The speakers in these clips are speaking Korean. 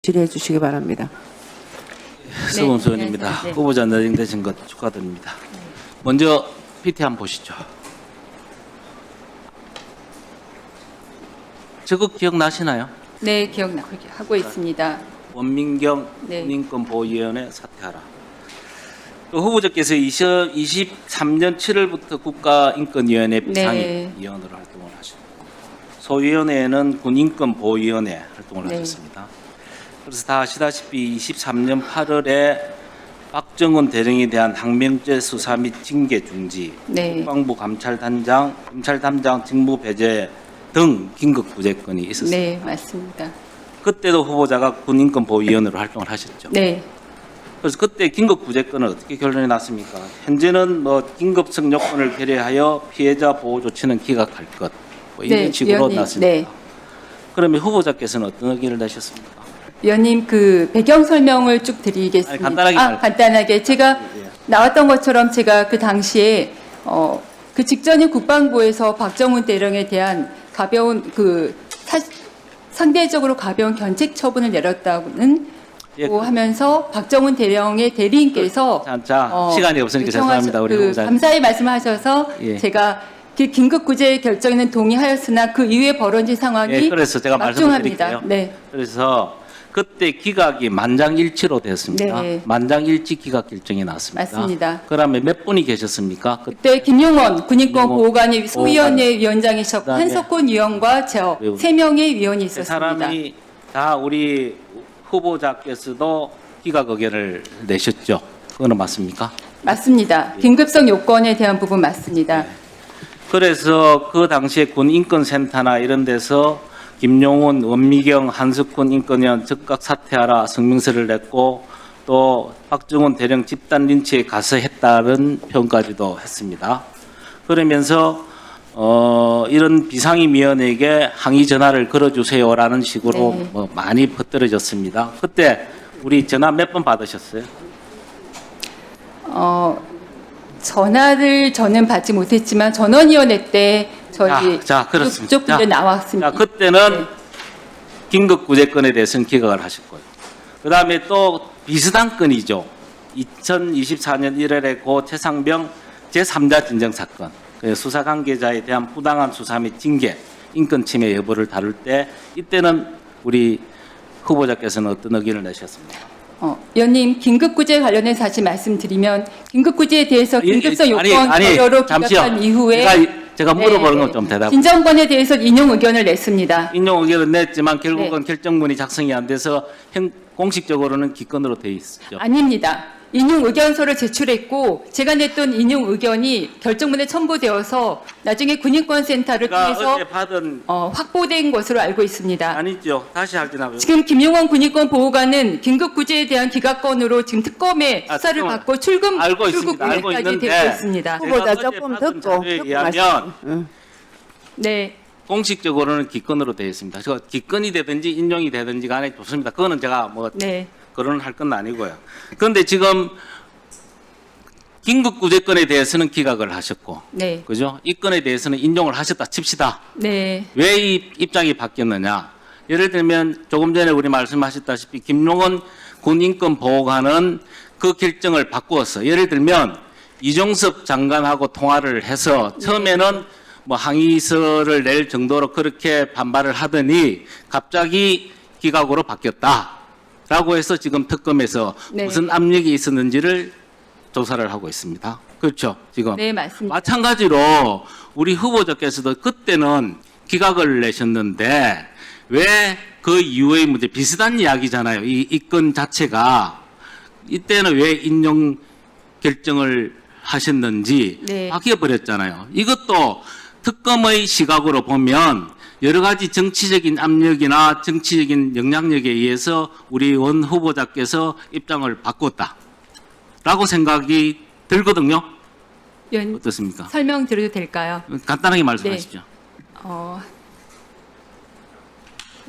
질의해 주시기 바랍니다. 수고원 의원입니다. 네. 후보자 내정되신 것 축하드립니다. 먼저 PT 한번 보시죠. 저거 기억나시나요? 네, 기억하고 있습니다. 원민경 네. 국민권보호위원회 사퇴하라. 또 후보자께서 2023년 7월부터 국가인권위원회 비상임위원으로 활동을 하셨고 소위원회에는 군인권보호위원회 활동을 네. 하셨습니다. 그래서 다 아시다시피 23년 8월에 박정훈 대령에 대한 항명죄 수사 및 징계 중지, 네. 국방부 검찰단장 직무 배제 등 긴급 구제건이 있었습니다. 네, 맞습니다. 그때도 후보자가 군인권보호위원으로 활동을 하셨죠. 네, 그래서 그때 긴급 구제건은 어떻게 결론이 났습니까? 현재는 뭐 긴급성 요건을 배려하여 피해자 보호 조치는 기각할 것, 뭐 이런 네, 식으로 위원님, 났습니다. 네. 그러면 후보자께서는 어떤 의견을 내셨습니까? 위원님 그 배경 설명을 쭉 드리겠습니다. 아니, 간단하게 제가 예. 나왔던 것처럼 제가 그 당시에 그 직전에 국방부에서 박정훈 대령에 대한 가벼운 상대적으로 가벼운 견책 처분을 내렸다고는 예. 하면서 박정훈 대령의 대리인께서 자, 시간이 없으니까 죄송합니다. 우리 후보자님. 감사히 말씀하셔서 예. 제가 그 긴급 구제 결정에는 동의하였으나 그 이후에 벌어진 상황이 예, 그래서 제가 말씀을 막중합니다. 드릴게요. 네. 그래서 그때 기각이 만장일치로 됐습니다. 네. 만장일치 기각 결정이 났습니다. 맞습니다. 그러면 몇 분이 계셨습니까? 그때 김용원 군인권 김용원 보호관이 소위원회 위원장이셨고 그다음에 한석훈 위원과 저 외우. 3명의 위원이 그 있었습니다. 사람이 다 우리 후보자께서도 기각 의견을 내셨죠. 그거는 맞습니까? 맞습니다. 긴급성 요건에 대한 부분 맞습니다. 그래서 그 당시에 군인권센터나 이런 데서 김용훈, 원미경, 한석훈 인권위원 즉각 사퇴하라 성명서를 냈고 또 박정훈 대령 집단 린치에 가서했다는 표현까지도 했습니다. 그러면서 이런 비상임위원회에게 항의 전화를 걸어주세요라는 식으로 네. 뭐 많이 퍼뜨려졌습니다. 그때 우리 전화 몇 번 받으셨어요? 전화를 저는 받지 못했지만 전원위원회 때 저희 자, 그렇습니다. 쭉 분들 나왔습니다. 자, 그때는 네. 긴급 구제건에 대해서는 기각을 하셨고요. 그 다음에 또 비슷한 건이죠. 2024년 1월에 고 최상병 제3자 진정 사건, 수사 관계자에 대한 부당한 수사 및 징계, 인권 침해 여부를 다룰 때 이때는 우리 후보자께서는 어떤 의견을 내셨습니까? 위원님 긴급구제 관련해서 다시 말씀드리면 긴급구제에 대해서 긴급성 요건 결여로 잠시요. 기각한 이후에 제가 물어보는 건 좀 대답. 진정권에 대해서 인용 의견을 냈습니다. 인용 의견을 냈지만 결국은 결정문이 작성이 안 돼서 공식적으로는 기권으로 돼 있죠. 아닙니다. 인용 의견서를 제출했고 제가 냈던 인용 의견이 결정문에 첨부되어서 나중에 군인권센터를 제가 통해서 어제 받은 확보된 것으로 알고 있습니다. 아니죠. 다시 할지나. 지금 김용원 군인권 보호관은 긴급구제에 대한 기각건으로 지금 특검에 수사를 특검 받고 출금 알고 있습니다. 알고 구제까지 있는데 되고 있습니다. 후보자 어제 조금 받은 듣고 자료에 듣고 의하면 네. 공식적으로는 기권으로 되어 있습니다. 저 기권이 되든지 인용이 되든지 간에 좋습니다. 그거는 제가 뭐 네. 거론할 건 아니고요. 그런데 지금 긴급구제건에 대해서는 기각을 하셨고, 네. 그죠? 이 건에 대해서는 인용을 하셨다 칩시다. 네. 왜 이 입장이 바뀌었느냐? 예를 들면 조금 전에 우리 말씀하셨다시피 김용원 군인권보호관은 그 결정을 바꾸었어. 예를 들면 이종섭 장관하고 통화를 해서 처음에는 뭐 항의서를 낼 정도로 그렇게 반발을 하더니 갑자기 기각으로 바뀌었다라고 해서 지금 특검에서 네. 무슨 압력이 있었는지를 조사를 하고 있습니다. 그렇죠? 지금 네, 맞습니다. 마찬가지로 우리 후보자께서도 그때는 기각을 내셨는데 왜 그 이후의 문제 비슷한 이야기잖아요. 이 건 자체가 이때는 왜 인용 결정을 하셨는지 네. 바뀌어 버렸잖아요. 이것도 특검의 시각으로 보면 여러 가지 정치적인 압력이나 정치적인 영향력에 의해서 우리 원 후보자께서 입장을 바꿨다라고 생각이 들거든요. 위원 어떻습니까? 설명드려도 될까요? 간단하게 말씀하시죠.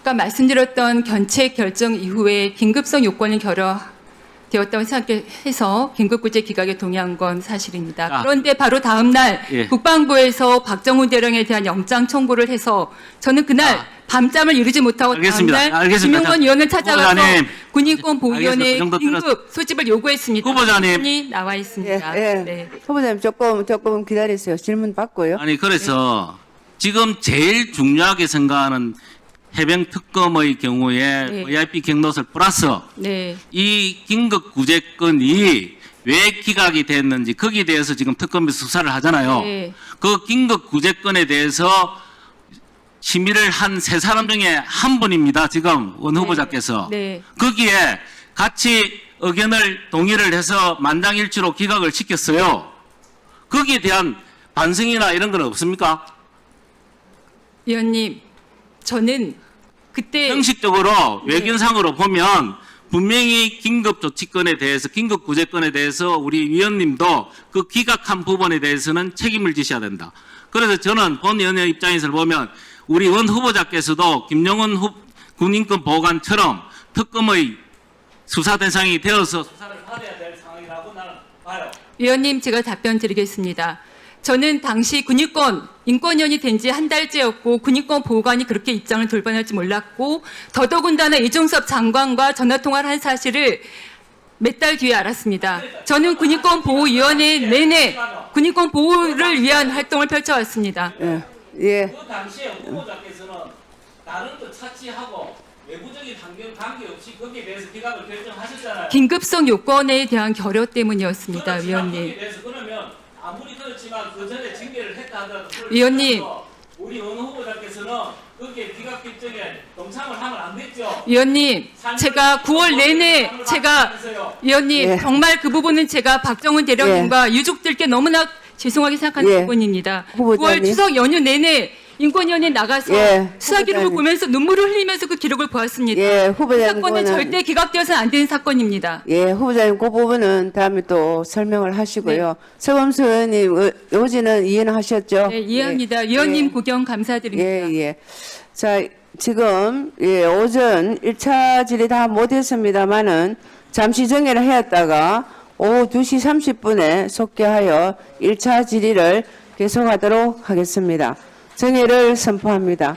아까 말씀드렸던 견책 결정 이후에 긴급성 요건이 결여되었다고 생각해서 긴급구제 기각에 동의한 건 사실입니다. 아. 그런데 바로 다음 날 예. 국방부에서 박정훈 대령에 대한 영장 청구를 해서 저는 그날 밤잠을 이루지 못하고 알겠습니다. 다음날 알겠습니다. 김용건 의원을 찾아가서 후보자님. 군인권 보위원회 알겠습니다. 그 정도 긴급 소집을 요구했습니다. 후보자님. 이 나와 있습니다. 예, 예. 네. 후보자님 조금 기다리세요. 질문 받고요. 아니 그래서 지금 제일 중요하게 생각하는 해병 특검의 경우에 네. VIP 경로설 플러스 네. 이 긴급 구제권이 왜 기각이 됐는지 거기에 대해서 지금 특검이 수사를 하잖아요. 네. 그 긴급 구제권에 대해서 심의를 한 세 사람 중에 한 분입니다. 지금 원 후보자께서. 네. 거기에 같이 의견을 동의를 해서 만장일치로 기각을 시켰어요. 거기에 대한 반성이나 이런 건 없습니까? 위원님, 저는 그때 형식적으로 외견상으로 보면 분명히 긴급 조치권에 대해서 긴급 구제권에 대해서 우리 위원님도 그 기각한 부분에 대해서는 책임을 지셔야 된다. 그래서 저는 본 의원의 입장에서 보면 우리 원 후보자께서도 김용은 군인권 보호관처럼 특검의 수사 대상이 되어서 수사를 받아야 될 상황이라고 나는 봐요. 위원님, 제가 답변 드리겠습니다. 저는 당시 군인권 인권위원이 된 지 한 달째였고 군인권 보호관이 그렇게 입장을 돌변할지 몰랐고 더더군다나 이종섭 장관과 전화통화를 한 사실을 몇 달 뒤에 알았습니다. 저는 군인권 보호위원회 내내 군인권 보호를 위한 활동을 펼쳐왔습니다. 예. 예. 그 당시에 후보자께서는 다른 거 차치하고 외부적인 환경 관계없이 거기에 대해서 기각을 결정하셨잖아요. 긴급성 요건에 대한 결여 때문이었습니다, 그렇지만 위원님. 거기에 대해서 그러면 아무리 그렇지만 그 전에 징계를 했다 하더라도 그걸 위원님. 떠나서 우리 어느 후보자께서는 거기에 기각 결정에 동참을 하면 안 됐죠. 위원님, 제가 9월 내내 위원님 예. 정말 그 부분은 제가 박정훈 대령님과 유족들께 너무나 죄송하게 생각하는 예. 부분입니다. 후보자님. 9월 추석 연휴 내내 인권위원회 나가서 예. 수사 기록을 후보자님. 보면서 눈물을 흘리면서 그 기록을 보았습니다. 예, 이 후보자님 사건은 그거는- 절대 기각되어서는 안 되는 사건입니다. 예, 후보자님 그 부분은 다음에 또 설명을 하시고요. 네. 서범수 의원님 요지는 이해는 하셨죠? 네, 이해합니다. 예. 위원님 예. 고견 감사드립니다. 예, 예. 자, 지금 오전 1차 질의 다 못했습니다만은 잠시 정회를 하였다가 오후 2시 30분에 속개하여 1차 질의를 계속하도록 하겠습니다. 정회를 선포합니다.